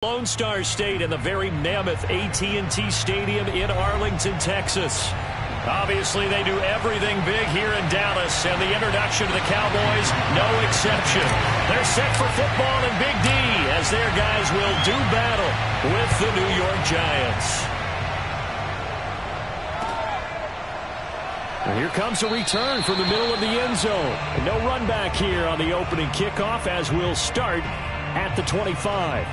Lone Star State in the very mammoth AT&T Stadium in Arlington, Texas. Obviously, they do everything big here in Dallas, and the introduction to the Cowboys, no exception. They're set for football in Big D as their guys will do battle with the New York Giants. And here comes a return from the middle of the end zone. No run back here on the opening kickoff as we'll start at the 25.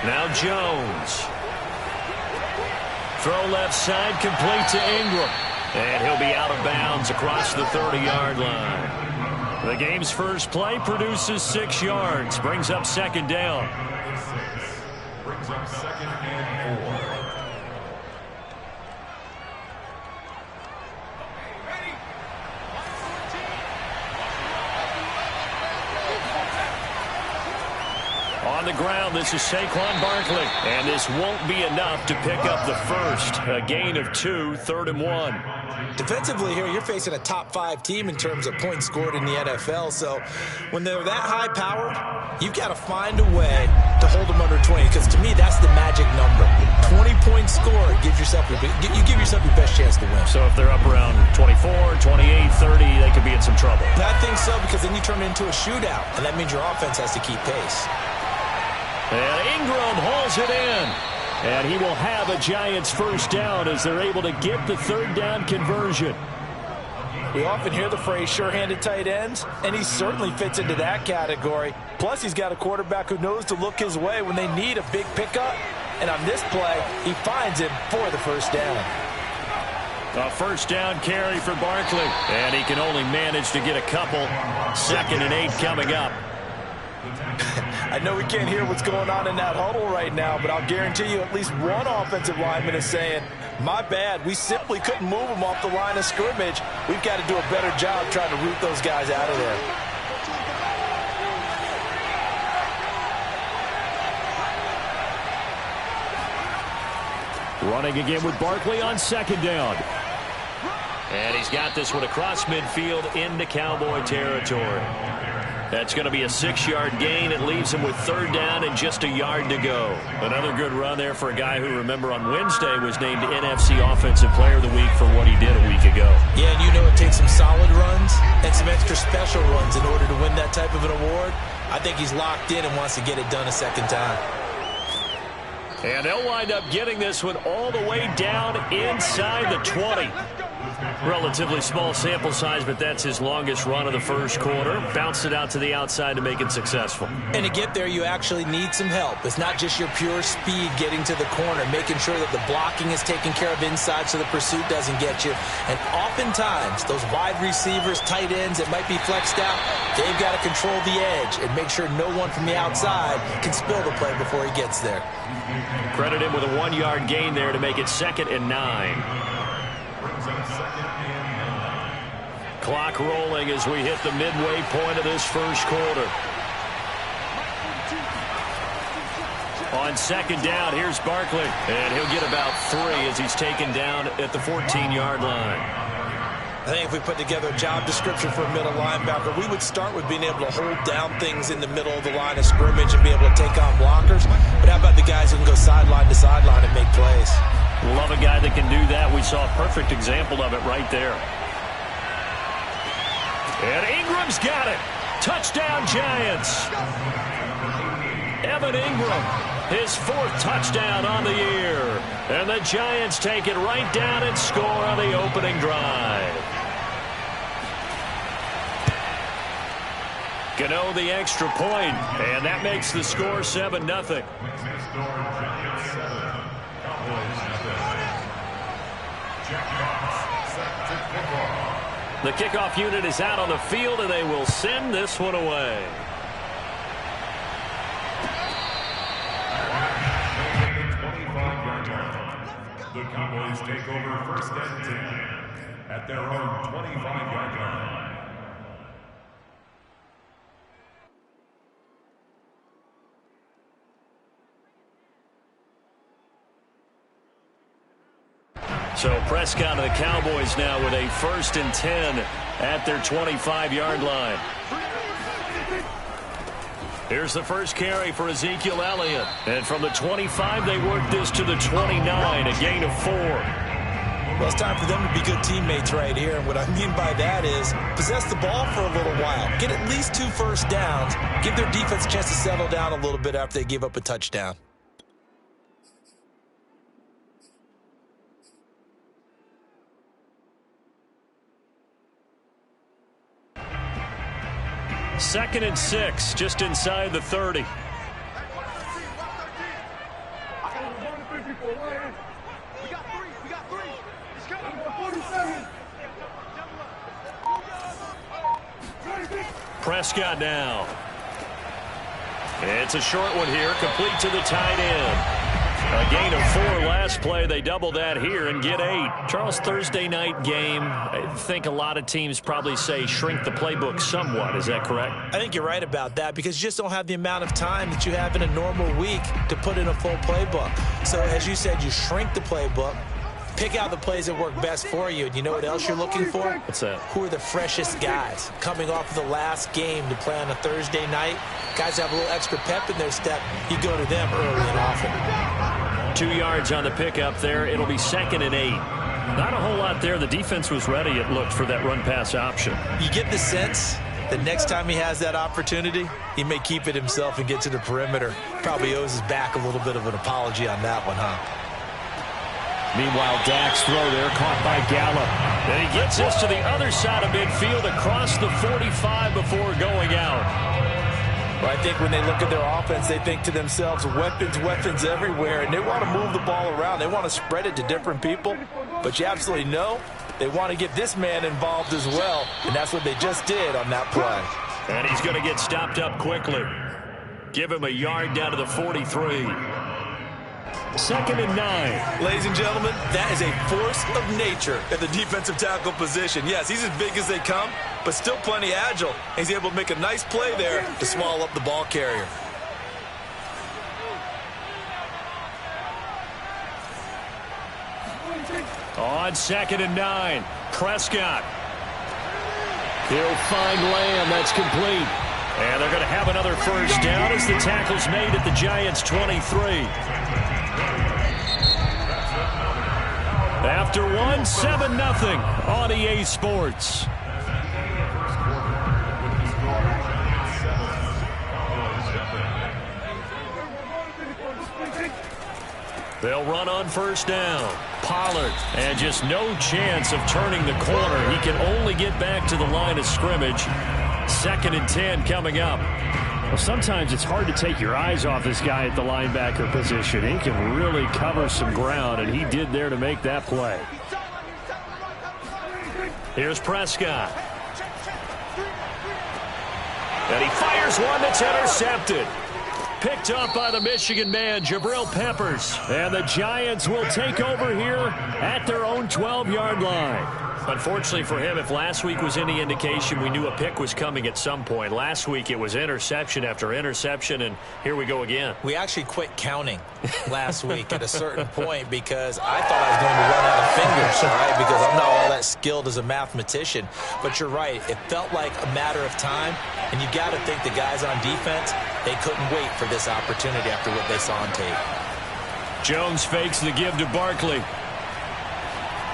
Now Jones. Throw left side, complete to Ingram. And he'll be out of bounds across the 30-yard line. The game's first play produces 6 yards. Brings up second down. Brings up second and 4. On the ground, this is Saquon Barkley. And this won't be enough to pick up the first. A gain of 2, 3rd and 1. Defensively here, you're facing a top 5 team in terms of points scored in the NFL. So when they're that high-powered, you've got to find a way to hold them under 20. Because to me, that's the magic number. 20-point score gives yourself you give yourself your best chance to win. So if they're up around 24, 28, 30, they could be in some trouble. I think so, because then you turn it into a shootout. And that means your offense has to keep pace. And Ingram hauls it in. And he will have a Giants first down as they're able to get the 3rd down conversion. We often hear the phrase sure-handed tight ends, and he certainly fits into that category. Plus, he's got a quarterback who knows to look his way when they need a big pickup. And on this play, he finds him for the first down. A first down carry for Barkley. And he can only manage to get a couple. 2nd and 8 coming up. I know we can't hear what's going on in that huddle right now, but I'll guarantee you at least one offensive lineman is saying, my bad, we simply couldn't move them off the line of scrimmage. We've got to do a better job trying to root those guys out of there. Running again with Barkley on 2nd down. And he's got this one across midfield into Cowboy territory. That's going to be a 6-yard gain. It leaves him with 3rd down and just a yard to go. Another good run there for a guy who, remember, on Wednesday was named NFC Offensive Player of the Week for what he did a week ago. Yeah, and you know it takes some solid runs and some extra special runs in order to win that type of an award. I think he's locked in and wants to get it done a second time. And they'll wind up getting this one all the way down inside the 20. Relatively small sample size, but that's his longest run of the first quarter. Bounced it out to the outside to make it successful. And to get there, you actually need some help. It's not just your pure speed getting to the corner, making sure that the blocking is taken care of inside so the pursuit doesn't get you. And oftentimes, those wide receivers, tight ends that might be flexed out, they've got to control the edge and make sure no one from the outside can spill the play before he gets there. Credit him with a 1-yard gain there to make it 2nd and 9. Clock rolling as we hit the midway point of this first quarter. On 2nd down, here's Barkley. And he'll get about 3 as he's taken down at the 14-yard line. I think if we put together a job description for a middle linebacker, we would start with being able to hold down things in the middle of the line of scrimmage and be able to take on blockers. But how about the guys who can go sideline to sideline and make plays? Love a guy that can do that. We saw a perfect example of it right there. And Ingram's got it. Touchdown, Giants. Evan Ingram, his 4th touchdown on the year. And the Giants take it right down and score on the opening drive. Gano the extra point, and that makes the score 7-0. The kickoff unit is out on the field, and they will send this one away. The Cowboys take over first and 10 at their own 25-yard line. So Prescott of the Cowboys now with a first and 10 at their 25-yard line. Here's the first carry for Ezekiel Elliott. And from the 25, they work this to the 29, a gain of 4. Well, it's time for them to be good teammates right here. And what I mean by that is possess the ball for a little while. Get at least 2 first downs. Give their defense a chance to settle down a little bit after they give up a touchdown. Second and 6, just inside the 30. Prescott now. It's a short one here, complete to the tight end. A gain of 4 last play. They double that here and get 8. Charles, Thursday night game, I think a lot of teams probably say shrink the playbook somewhat. Is that correct? I think you're right about that because you just don't have the amount of time that you have in a normal week to put in a full playbook. So as you said, you shrink the playbook, pick out the plays that work best for you. And you know what else you're looking for? What's that? Who are the freshest guys coming off of the last game to play on a Thursday night? Guys have a little extra pep in their step. You go to them early and often. 2 yards on the pickup there. It'll be second and 8. Not a whole lot there. The defense was ready, it looked, for that run-pass option. You get the sense that next time he has that opportunity, he may keep it himself and get to the perimeter. Probably owes his back a little bit of an apology on that one, huh? Meanwhile, Dak's throw there caught by Gallup. And he gets this to the other side of midfield across the 45 before going out. Well, I think when they look at their offense, they think to themselves, weapons everywhere, and they want to move the ball around. They want to spread it to different people, but you absolutely know they want to get this man involved as well, and that's what they just did on that play. And he's going to get stopped up quickly. Give him a yard down to the 43. Second and 9. Ladies and gentlemen, that is a force of nature at the defensive tackle position. Yes, he's as big as they come, but still plenty agile. He's able to make a nice play there to swallow up the ball carrier. On second and 9, Prescott. He'll find Lamb. That's complete. And they're going to have another first down as the tackle's made at the Giants' 23. After 7-0 on EA Sports. They'll run on first down. Pollard, and just no chance of turning the corner. He can only get back to the line of scrimmage. Second and 10 coming up. Well, sometimes it's hard to take your eyes off this guy at the linebacker position. He can really cover some ground, and he did there to make that play. Here's Prescott. And he fires one that's intercepted. Picked up by the Michigan man, Jabril Peppers. And the Giants will take over here at their own 12-yard line. Unfortunately for him, if last week was any indication, we knew a pick was coming at some point. Last week it was interception after interception, and here we go again. We actually quit counting last week at a certain point because I thought I was going to run out of fingers, all right, because I'm not all that skilled as a mathematician. But you're right. It felt like a matter of time, and you got to think the guys on defense, they couldn't wait for this opportunity after what they saw on tape. Jones fakes the give to Barkley.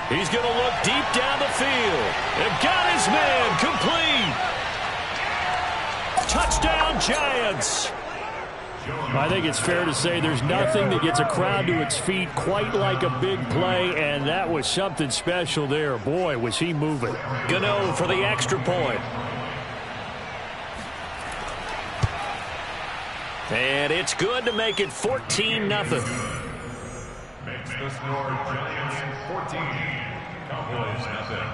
He's going to look deep down the field. And got his man complete. Touchdown, Giants. I think it's fair to say there's nothing that gets a crowd to its feet quite like a big play, and that was something special there. Boy, was he moving. Gano for the extra point. And it's good to make it 14-0. Makes the score Giants 14, Cowboys nothing.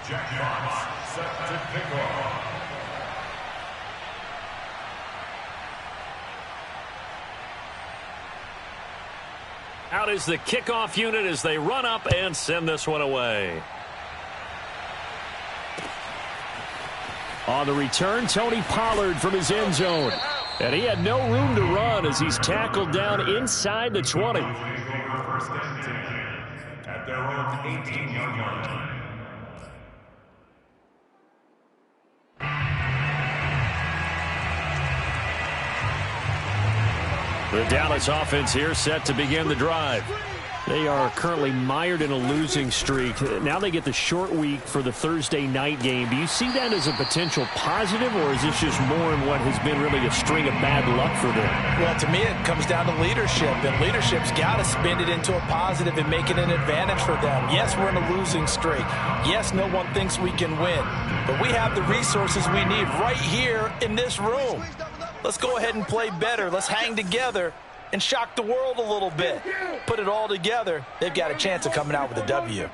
Jack Fox set to kick off. Out is the kickoff unit as they run up and send this one away. On the return, Tony Pollard from his end zone. And he had no room to run as he's tackled down inside the 20. First and 10 at their own 18-yard line. The Dallas offense here set to begin the drive. They are currently mired in a losing streak. Now they get the short week for the Thursday night game. Do you see that as a potential positive, or is this just more in what has been really a string of bad luck for them? Well, to me, it comes down to leadership, and leadership's got to spin it into a positive and make it an advantage for them. Yes, we're in a losing streak. Yes, no one thinks we can win, but we have the resources we need right here in this room. Let's go ahead and play better. Let's hang together and shock the world a little bit. Put it all together, they've got a chance of coming out with a W.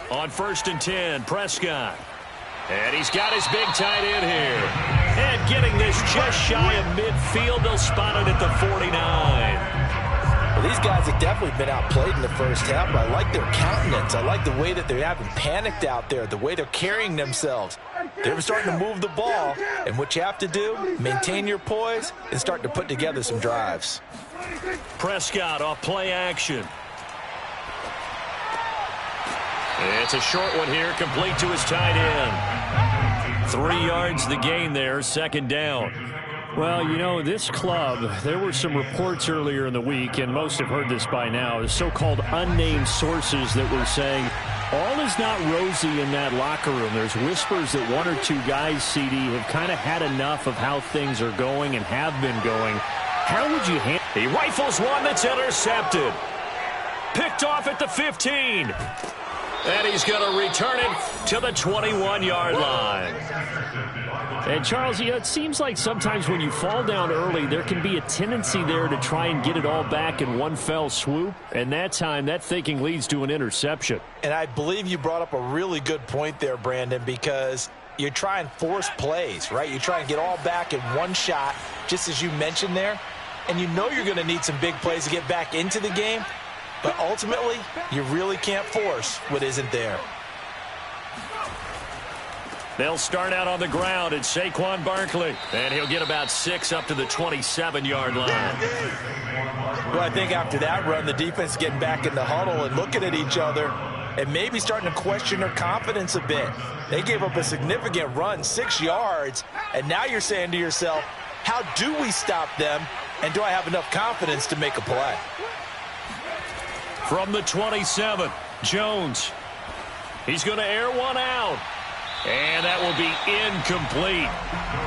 On 1st and 10, Prescott. And he's got his big tight end here. And getting this just shy of midfield, they'll spot it at the 49. Well, these guys have definitely been outplayed in the first half, but I like their countenance. I like the way that they haven't panicked out there, the way they're carrying themselves. They're starting to move the ball, and what you have to do, maintain your poise and start to put together some drives. Prescott off play action. It's a short one here, complete to his tight end. 3 yards the gain there, 2nd down. Well, you know, this club, there were some reports earlier in the week, and most have heard this by now, the so-called unnamed sources that were saying all is not rosy in that locker room. There's whispers that 1 or 2 guys, CD, have kind of had enough of how things are going and have been going. How would you handle? He rifles one that's intercepted. Picked off at the 15. And he's going to return it to the 21-yard line. And, Charles, you know, it seems like sometimes when you fall down early, there can be a tendency there to try and get it all back in one fell swoop. And that time, that thinking leads to an interception. And I believe you brought up a really good point there, Brandon, because you try and force plays, right? You try and get all back in one shot, just as you mentioned there. And you know you're going to need some big plays to get back into the game. But ultimately, you really can't force what isn't there. They'll start out on the ground at Saquon Barkley. And he'll get about 6 up to the 27-yard line. Well, I think after that run, the defense is getting back in the huddle and looking at each other and maybe starting to question their confidence a bit. They gave up a significant run, 6 yards, and now you're saying to yourself, how do we stop them, and do I have enough confidence to make a play? From the 27, Jones. He's going to air one out. And that will be incomplete.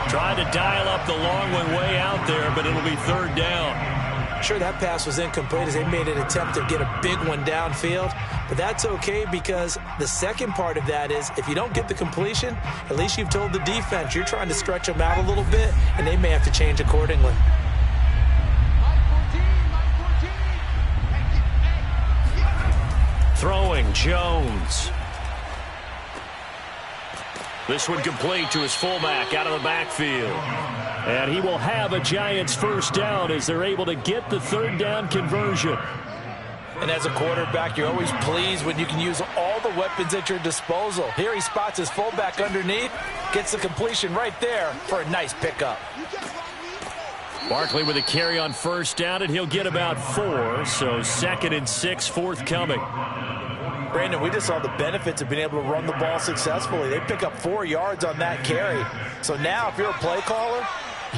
Trying to dial up the long one way out there, but it'll be 3rd down. Sure, that pass was incomplete as they made an attempt to get a big one downfield. But that's okay because the second part of that is if you don't get the completion, at least you've told the defense you're trying to stretch them out a little bit, and they may have to change accordingly. Throwing, Jones. This one complete to his fullback out of the backfield. And he will have a Giants 1st down as they're able to get the 3rd down conversion. And as a quarterback, you're always pleased when you can use all the weapons at your disposal. Here he spots his fullback underneath, gets the completion right there for a nice pickup. Barkley with a carry on 1st down, and he'll get about 4. So 2nd and 6 forthcoming. Brandon, we just saw the benefits of being able to run the ball successfully. They pick up 4 yards on that carry. So now if you're a play caller,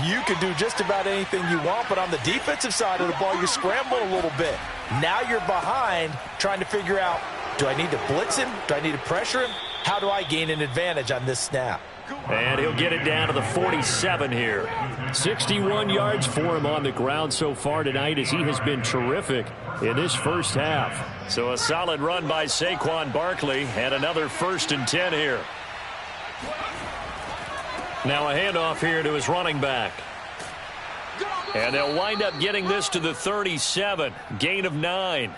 you can do just about anything you want. But on the defensive side of the ball, you scramble a little bit. Now you're behind trying to figure out, do I need to blitz him? Do I need to pressure him? How do I gain an advantage on this snap? And he'll get it down to the 47 here. 61 yards for him on the ground so far tonight as he has been terrific in this first half. So a solid run by Saquon Barkley and another 1st and 10 here. Now a handoff here to his running back. And they'll wind up getting this to the 37. Gain of 9.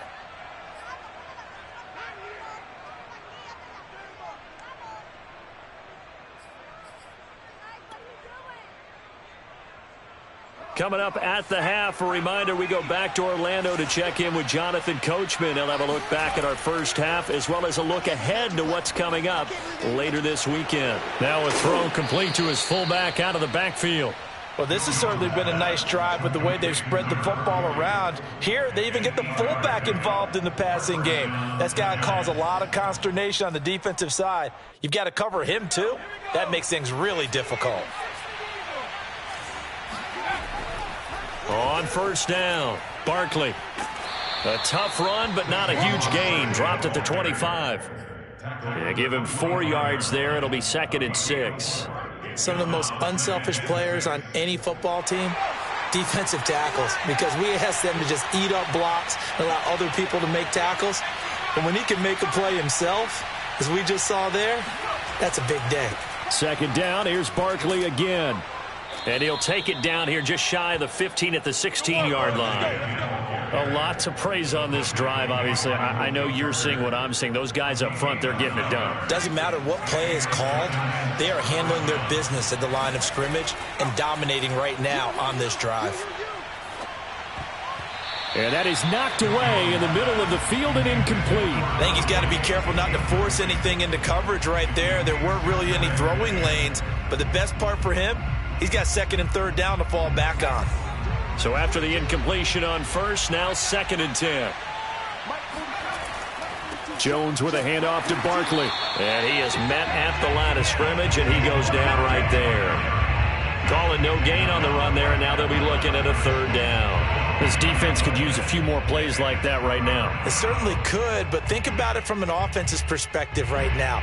Coming up at the half, a reminder, we go back to Orlando to check in with Jonathan Coachman. He'll have a look back at our first half as well as a look ahead to what's coming up later this weekend. Now a throw complete to his fullback out of the backfield. Well, this has certainly been a nice drive with the way they've spread the football around. Here, they even get the fullback involved in the passing game. That's got to cause a lot of consternation on the defensive side. You've got to cover him, too. That makes things really difficult. On first down, Barkley. A tough run, but not a huge gain. Dropped at the 25. Yeah, give him 4 yards there. It'll be 2nd and 6. Some of the most unselfish players on any football team, defensive tackles, because we ask them to just eat up blocks and allow other people to make tackles. But when he can make a play himself, as we just saw there, that's a big day. 2nd down, here's Barkley again. And he'll take it down here just shy of the 15 at the 16-yard line. A lot to praise on this drive, obviously. I know you're seeing what I'm seeing. Those guys up front, they're getting it done. Doesn't matter what play is called. They are handling their business at the line of scrimmage and dominating right now on this drive. And that is knocked away in the middle of the field and incomplete. I think he's got to be careful not to force anything into coverage right there. There weren't really any throwing lanes, but the best part for him, he's got 2nd and 3rd down to fall back on. So after the incompletion on first, now 2nd and 10. Jones with a handoff to Barkley. And he is met at the line of scrimmage, and he goes down right there. Calling no gain on the run there, and now they'll be looking at a 3rd down. This defense could use a few more plays like that right now. It certainly could, but think about it from an offense's perspective right now.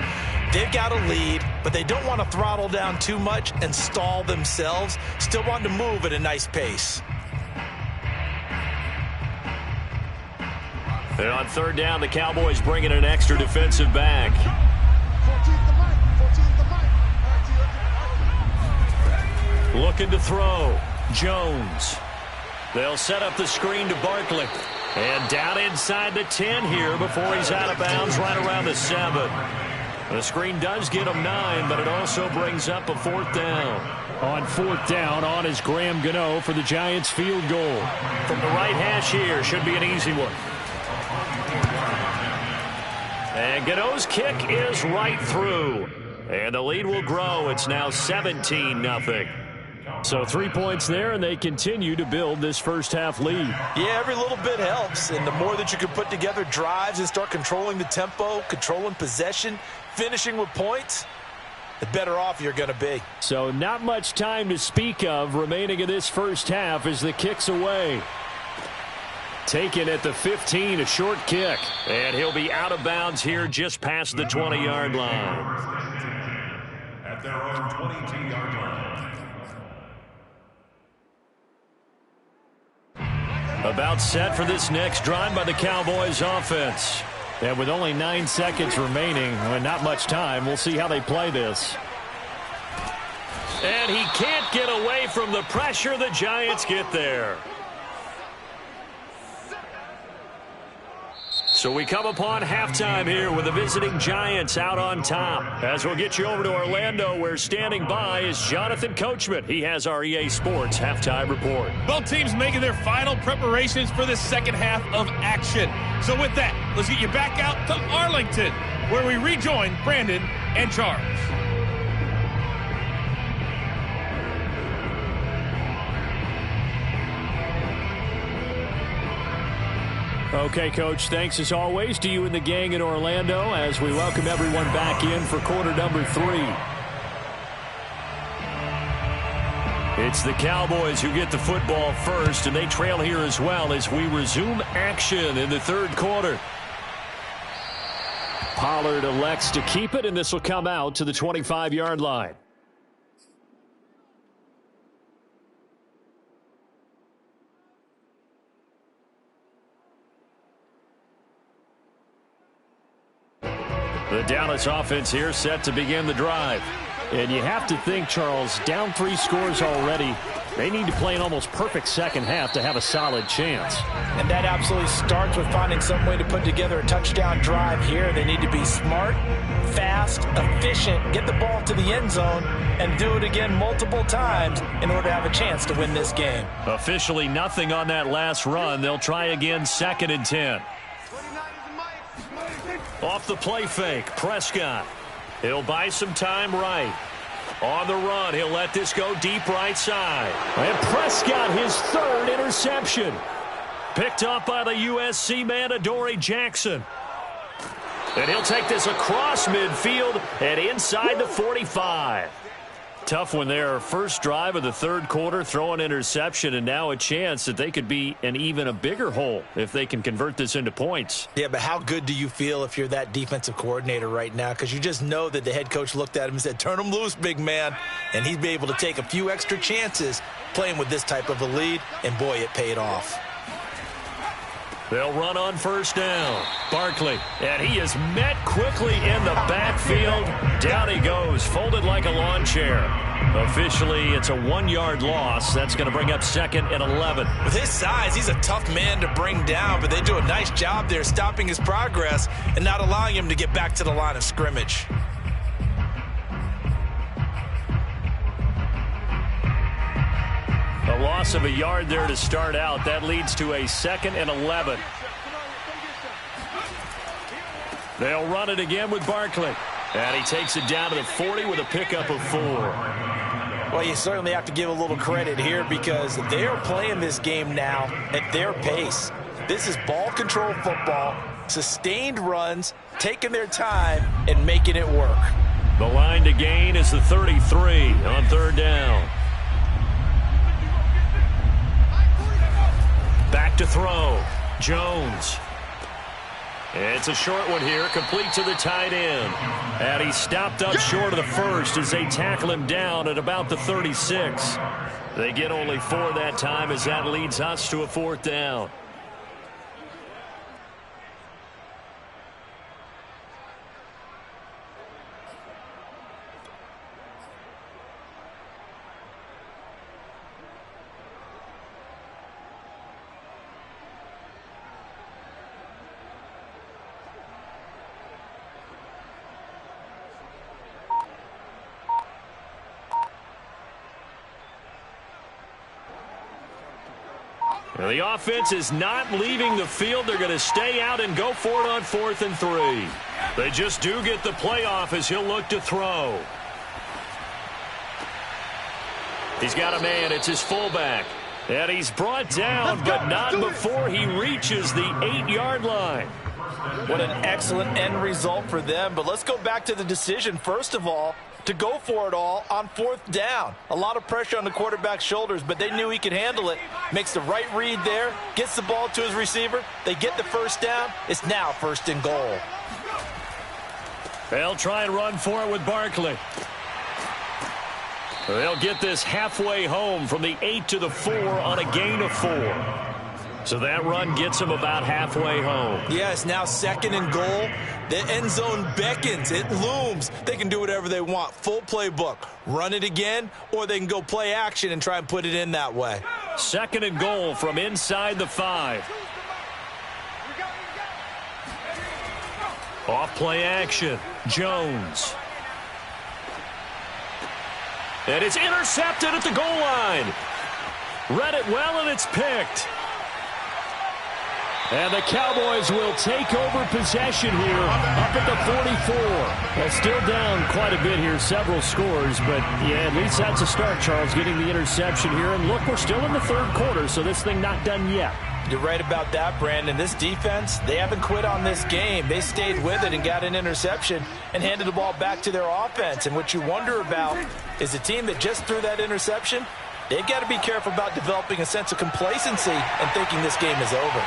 They've got a lead, but they don't want to throttle down too much and stall themselves. Still want to move at a nice pace. And on 3rd down, the Cowboys bring in an extra defensive back. Looking to throw. Jones. They'll set up the screen to Barkley. And down inside the 10 here before he's out of bounds right around the 7. The screen does get him 9, but it also brings up a 4th down. On 4th down, on is Graham Gano for the Giants field goal. From the right hash here, should be an easy one. And Gano's kick is right through. And the lead will grow. It's now 17-0. So 3 points there, and they continue to build this first half lead. Yeah, every little bit helps. And the more that you can put together drives and start controlling the tempo, controlling possession, finishing with points, the better off you're going to be. So not much time to speak of remaining in this first half as the kick's away. Taken at the 15, a short kick. And he'll be out of bounds here just past the 20-yard line. At their own 22-yard line. About set for this next drive by the Cowboys offense. And with only 9 seconds remaining, and not much time, we'll see how they play this. And he can't get away from the pressure. The Giants get there. So we come upon halftime here with the visiting Giants out on top. As we'll get you over to Orlando, where standing by is Jonathan Coachman. He has our EA Sports halftime report. Both teams making their final preparations for the second half of action. So with that, let's get you back out to Arlington, where we rejoin Brandon and Charles. Okay, Coach, thanks as always to you and the gang in Orlando as we welcome everyone back in for quarter number 3. It's the Cowboys who get the football first, and they trail here as well as we resume action in the 3rd quarter. Pollard elects to keep it, and this will come out to the 25-yard line. The Dallas offense here set to begin the drive. And you have to think, Charles, down 3 scores already. They need to play an almost perfect second half to have a solid chance. And that absolutely starts with finding some way to put together a touchdown drive here. They need to be smart, fast, efficient, get the ball to the end zone, and do it again multiple times in order to have a chance to win this game. Officially nothing on that last run. They'll try again, 2nd and 10. Off the play fake, Prescott. He'll buy some time right. On the run, he'll let this go deep right side. And Prescott, his 3rd interception. Picked up by the USC man, Adoree Jackson. And he'll take this across midfield and inside the 45. Tough one there. First drive of the 3rd quarter, throw an interception, and now a chance that they could be in even a bigger hole if they can convert this into points. Yeah, but how good do you feel if you're that defensive coordinator right now? Because you just know that the head coach looked at him and said, turn him loose, big man. And he'd be able to take a few extra chances playing with this type of a lead, and boy, it paid off. They'll run on 1st down. Barkley, and he is met quickly in the backfield. Down he goes, folded like a lawn chair. Officially, it's a 1-yard loss. That's going to bring up 2nd and 11. With his size, he's a tough man to bring down, but they do a nice job there stopping his progress and not allowing him to get back to the line of scrimmage. A loss of a yard there to start out. That leads to a 2nd and 11. They'll run it again with Barkley. And he takes it down to the 40 with a pickup of 4. Well, you certainly have to give a little credit here because they're playing this game now at their pace. This is ball control football, sustained runs, taking their time, and making it work. The line to gain is the 33 on 3rd down. Back to throw. Jones. It's a short one here, complete to the tight end. And he stopped up short of the 1st as they tackle him down at about the 36. They get only 4 that time as that leads us to a 4th down. The offense is not leaving the field. They're going to stay out and go for it on 4th and 3. They just do get the playoff as he'll look to throw. He's got a man. It's his fullback. And he's brought down, but not before he reaches the 8-yard line. What an excellent end result for them. But let's go back to the decision, first of all, to go for it all on 4th down. A lot of pressure on the quarterback's shoulders, but they knew he could handle it. Makes the right read there, gets the ball to his receiver. They get the 1st down. It's now 1st and goal. They'll try and run for it with Barkley. They'll get this halfway home from the 8 to the 4 on a gain of 4. So that run gets them about halfway home. Yeah, it's now 2nd and goal. The end zone beckons. It looms. They can do whatever they want. Full playbook. Run it again, or they can go play action and try and put it in that way. 2nd and goal from inside the 5. Off play action. Jones. And it's intercepted at the goal line. Read it well, and it's picked. And the Cowboys will take over possession here up at the 44. They're still down quite a bit here, several scores, but yeah, at least that's a start, Charles, getting the interception here. And look, we're still in the 3rd quarter, so this thing not done yet. You're right about that, Brandon. This defense, they haven't quit on this game. They stayed with it and got an interception and handed the ball back to their offense. And what you wonder about is the team that just threw that interception, they've got to be careful about developing a sense of complacency and thinking this game is over.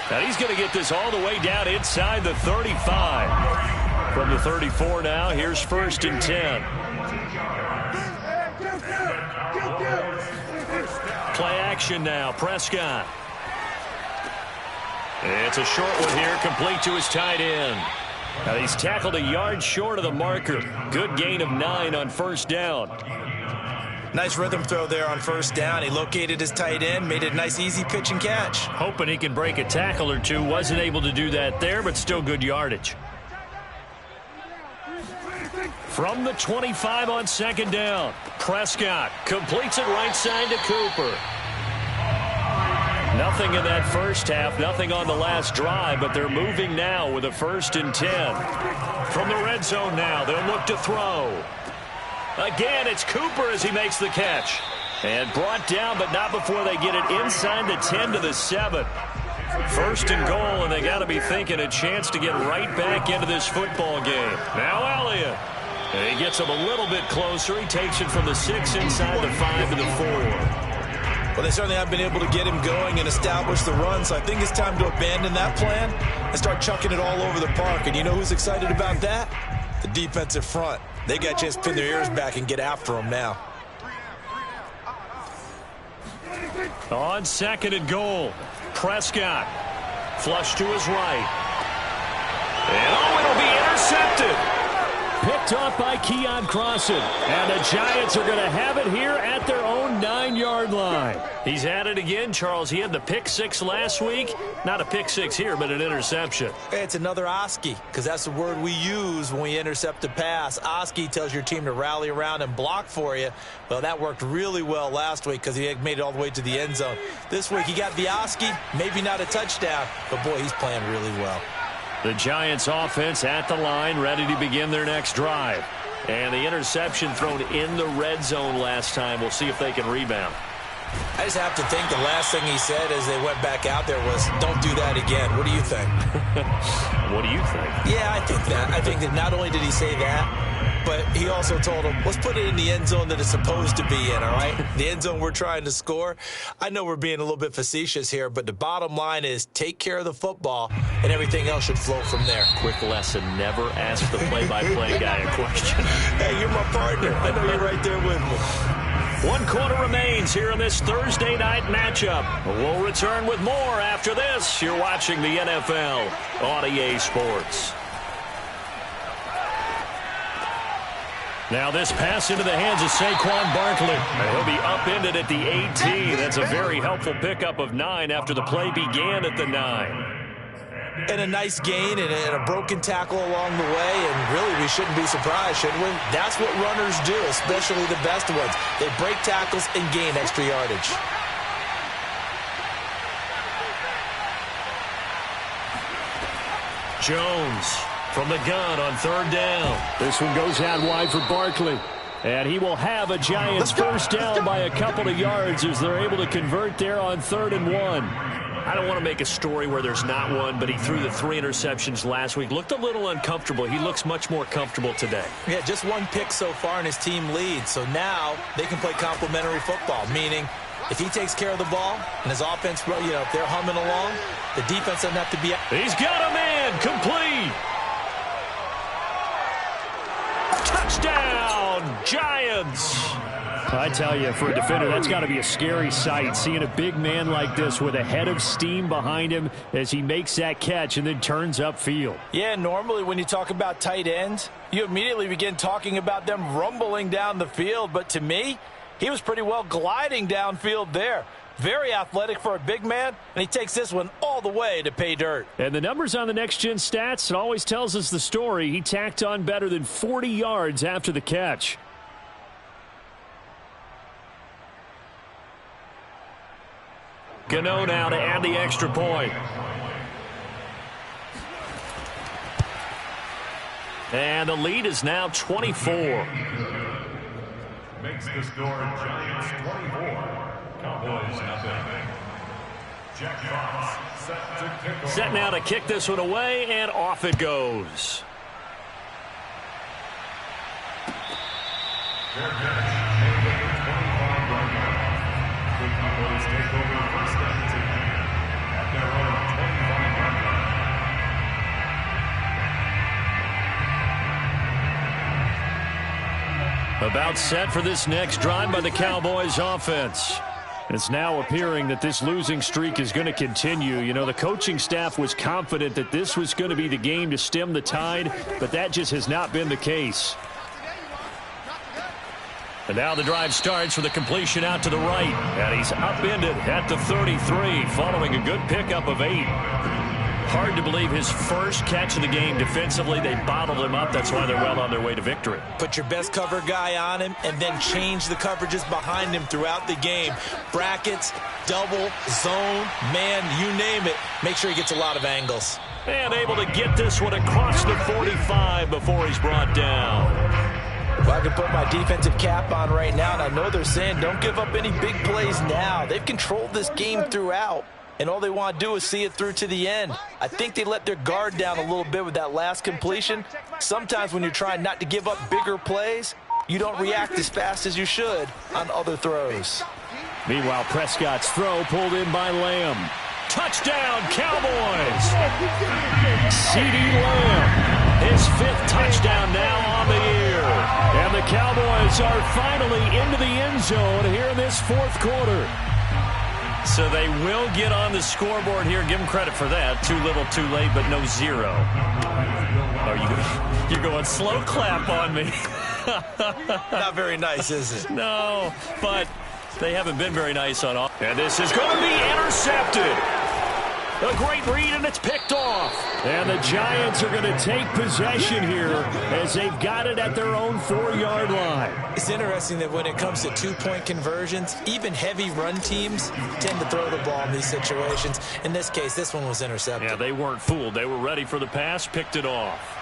Now he's going to get this all the way down inside the 35. From the 34 now, here's 1st and 10. Play action now, Prescott. It's a short one here, complete to his tight end. Now he's tackled a yard short of the marker. Good gain of 9 on 1st down. Nice rhythm throw there on first down. He located his tight end, made it a nice easy pitch and catch. Hoping he can break a tackle or two. Wasn't able to do that there, but still good yardage. From the 25 on second down, Prescott completes it right side to Cooper. Nothing in that first half, nothing on the last drive, but they're moving now with a 1st and 10. From the red zone now, they'll look to throw. Again, it's Cooper as he makes the catch. And brought down, but not before they get it inside the 10 to the 7. 1st and goal, and they got to be thinking a chance to get right back into this football game. Now Elliott. And he gets him a little bit closer. He takes it from the 6 inside the 5 to the 4. Well, they certainly have been able to get him going and establish the run, so I think it's time to abandon that plan and start chucking it all over the park. And you know who's excited about that? The defensive front. They got a chance to pin their ears back and get after him now. On 2nd and goal, Prescott. Flush to his right. And it'll be intercepted. Picked off by Keon Crossan. And the Giants are going to have it here at their own 9-yard line. He's at it again, Charles. He had the pick 6 last week. Not a pick 6 here, but an interception. It's another Oski, because that's the word we use when we intercept a pass. Oski tells your team to rally around and block for you. Well, that worked really well last week because he made it all the way to the end zone. This week he got the Oski, maybe not a touchdown, but boy, he's playing really well. The Giants offense at the line, ready to begin their next drive. And the interception thrown in the red zone last time. We'll see if they can rebound. I just have to think the last thing he said as they went back out there was, don't do that again. What do you think? What do you think? Yeah, I think that. I think that not only did he say that, but he also told him, let's put it in the end zone that it's supposed to be in, all right? The end zone we're trying to score. I know we're being a little bit facetious here, but the bottom line is take care of the football, and everything else should flow from there. Quick lesson, never ask the play-by-play guy a question. Hey, you're my partner. I know you're right there with me. 1 quarter remains here in this Thursday night matchup. We'll return with more after this. You're watching the NFL on EA Sports. Now this pass into the hands of Saquon Barkley. He'll be upended at the 18. That's a very helpful pickup of 9 after the play began at the 9. And a nice gain and a broken tackle along the way, and really we shouldn't be surprised, should we? That's what runners do, especially the best ones. They break tackles and gain extra yardage. Jones from the gun on 3rd down. This one goes out wide for Barkley. And he will have a Giants first down by a couple of yards as they're able to convert there on 3rd and 1. I don't want to make a story where there's not one, but he threw the 3 interceptions last week. Looked a little uncomfortable. He looks much more comfortable today. Yeah, just 1 pick so far and his team leads. So now they can play complementary football, meaning if he takes care of the ball and his offense, if they're humming along, the defense doesn't have to be... He's got a man complete. Touchdown, Giants. I tell you, for a defender, that's got to be a scary sight, seeing a big man like this with a head of steam behind him as he makes that catch and then turns upfield. Yeah, normally when you talk about tight ends, you immediately begin talking about them rumbling down the field. But to me, he was pretty well gliding downfield there. Very athletic for a big man, and he takes this one all the way to pay dirt. And the numbers on the next-gen stats, it always tells us the story. He tacked on better than 40 yards after the catch. Gano now to add the extra point. And the lead is now 24. Makes the score Giants 24. Cowboys nothing. Jack Fox set to kick off. Set now to kick this one away, and off it goes. Their catch made it the 25-yard line. The Cowboys take over first and 10 at their own 25-yard line. About set for this next drive by the Cowboys offense. It's now appearing that this losing streak is going to continue. You know, the coaching staff was confident that this was going to be the game to stem the tide, but that just has not been the case. And now the drive starts with a completion out to the right. And he's upended at the 33 following a good pickup of 8. Hard to believe his first catch of the game defensively. They bottled him up. That's why they're well on their way to victory. Put your best cover guy on him and then change the coverages behind him throughout the game. Brackets, double, zone, man, you name it. Make sure he gets a lot of angles. And able to get this one across the 45 before he's brought down. Well, I can put my defensive cap on right now, and I know they're saying don't give up any big plays now. They've controlled this game throughout, and all they want to do is see it through to the end. I think they let their guard down a little bit with that last completion. Sometimes when you're trying not to give up bigger plays, you don't react as fast as you should on other throws. Meanwhile, Prescott's throw pulled in by Lamb. Touchdown, Cowboys! CeeDee Lamb, his 5th touchdown now on the year. And the Cowboys are finally into the end zone here in this 4th quarter. So they will get on the scoreboard here. Give them credit for that. Too little, too late, but no 0. Oh, you're going slow clap on me. Not very nice, is it? No, but they haven't been very nice on offense. And this is going to be intercepted. A great read, and it's picked off. And the Giants are going to take possession here as they've got it at their own 4-yard line. It's interesting that when it comes to 2-point conversions, even heavy run teams tend to throw the ball in these situations. In this case, this one was intercepted. Yeah, they weren't fooled. They were ready for the pass, picked it off.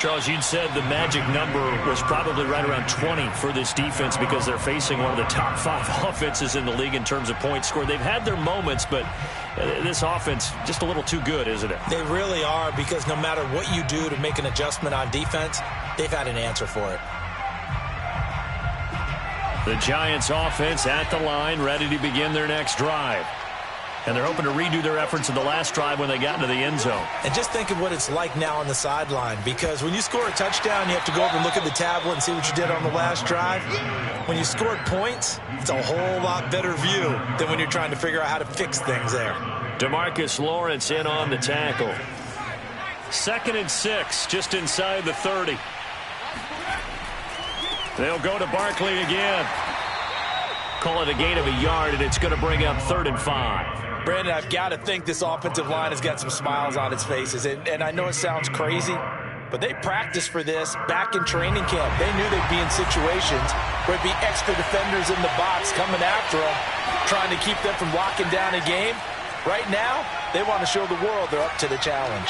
Charles, you'd said the magic number was probably right around 20 for this defense because they're facing one of the top 5 offenses in the league in terms of points scored. They've had their moments, but this offense just a little too good, isn't it? They really are, because no matter what you do to make an adjustment on defense, they've had an answer for it. The Giants offense at the line, ready to begin their next drive. And they're hoping to redo their efforts in the last drive when they got into the end zone. And just think of what it's like now on the sideline, because when you score a touchdown, you have to go over and look at the tablet and see what you did on the last drive. When you scored points, it's a whole lot better view than when you're trying to figure out how to fix things there. DeMarcus Lawrence in on the tackle. 2nd and 6, just inside the 30. They'll go to Barkley again. Call it a gain of a yard, and it's going to bring up 3rd and 5. Brandon, I've got to think this offensive line has got some smiles on its faces. And I know it sounds crazy, but they practiced for this back in training camp. They knew they'd be in situations where it'd be extra defenders in the box coming after them, trying to keep them from locking down a game. Right now, they want to show the world they're up to the challenge.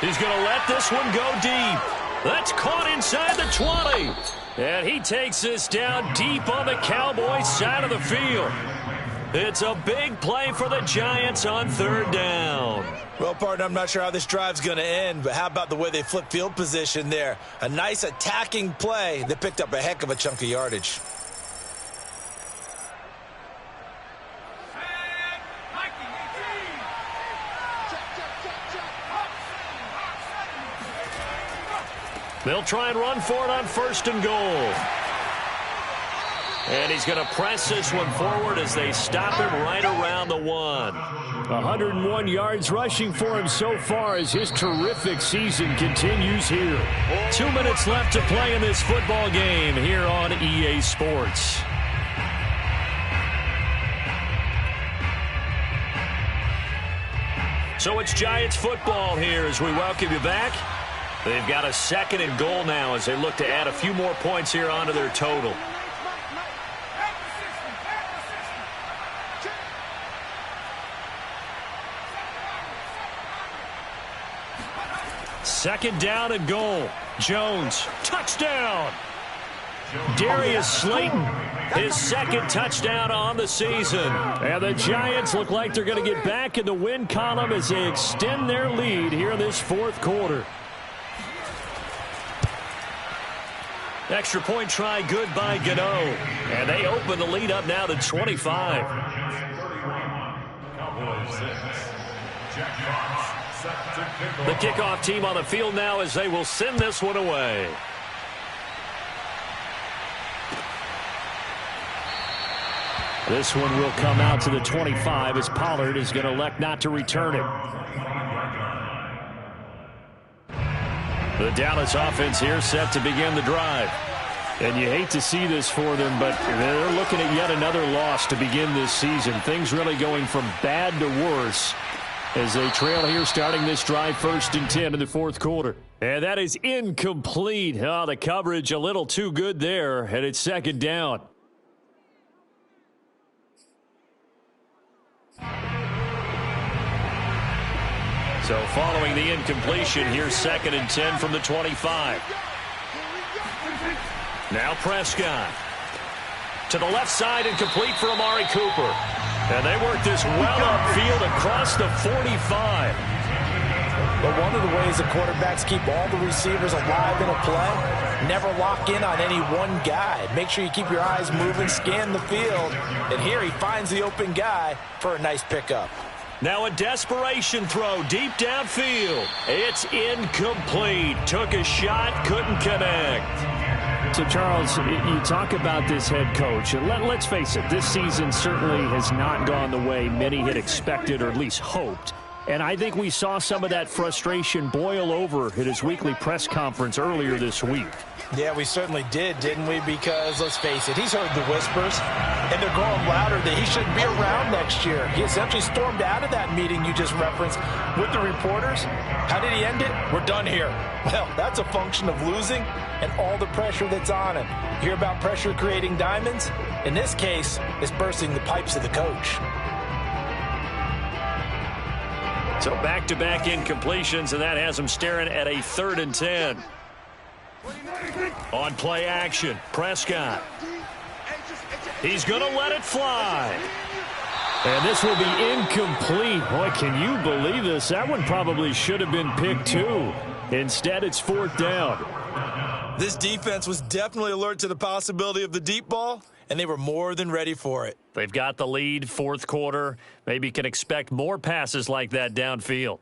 He's going to let this one go deep. That's caught inside the 20. And he takes this down deep on the Cowboys side of the field. It's a big play for the Giants on 3rd down. Well, partner, I'm not sure how this drive's going to end, but how about the way they flip field position there? A nice attacking play that picked up a heck of a chunk of yardage. They'll try and run for it on 1st and goal. And he's going to press this one forward as they stop him right around the 1. 101 yards rushing for him so far as his terrific season continues here. 2 minutes left to play in this football game here on EA Sports. So it's Giants football here as we welcome you back. They've got a 2nd and goal now as they look to add a few more points here onto their total. Second down and goal. Jones, touchdown. Darius Slayton, his 2nd touchdown on the season. And the Giants look like they're going to get back in the win column as they extend their lead here in this 4th quarter. Extra point try good by Gano. And they open the lead up now to 25. The kickoff team on the field now as they will send this one away. This one will come out to the 25 as Pollard is going to elect not to return it. The Dallas offense here set to begin the drive. And you hate to see this for them, but they're looking at yet another loss to begin this season. Things really going from bad to worse as they trail here starting this drive 1st and 10 in the 4th quarter. And that is incomplete. Oh, the coverage a little too good there, and it's 2nd down. So following the incompletion, here's 2nd and 10 from the 25. Now Prescott. To the left side and complete for Amari Cooper. And they work this well upfield across the 45. But one of the ways the quarterbacks keep all the receivers alive in a play, never lock in on any one guy. Make sure you keep your eyes moving, scan the field. And here he finds the open guy for a nice pickup. Now a desperation throw deep downfield. It's incomplete. Took a shot, couldn't connect. So, Charles, you talk about this head coach. And let's face it, this season certainly has not gone the way many had expected or at least hoped. And I think we saw some of that frustration boil over at his weekly press conference earlier this week. Yeah, we certainly did, didn't we? Because, let's face it, he's heard the whispers, and they're growing louder that he shouldn't be around next year. He essentially stormed out of that meeting you just referenced with the reporters. How did he end it? We're done here. Well, that's a function of losing and all the pressure that's on him. You hear about pressure creating diamonds? In this case, it's bursting the pipes of the coach. So back-to-back incompletions, and that has him staring at a 3rd and 10. On play action, Prescott. He's going to let it fly. And this will be incomplete. Boy, can you believe this? That one probably should have been picked too. Instead, it's 4th down. This defense was definitely alert to the possibility of the deep ball, and they were more than ready for it. They've got the lead, 4th quarter. Maybe can expect more passes like that downfield.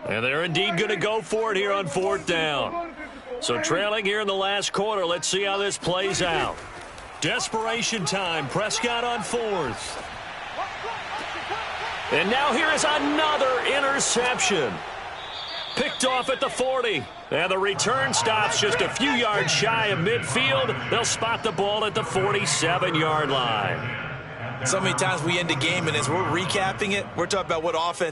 And they're indeed going to go for it here on 4th down. So trailing here in the last quarter, let's see how this plays out. Desperation time, Prescott on 4th. And now here is another interception. Picked off at the 40. And the return stops just a few yards shy of midfield. They'll spot the ball at the 47-yard line. So many times we end a game, and as we're recapping it, we're talking about what offense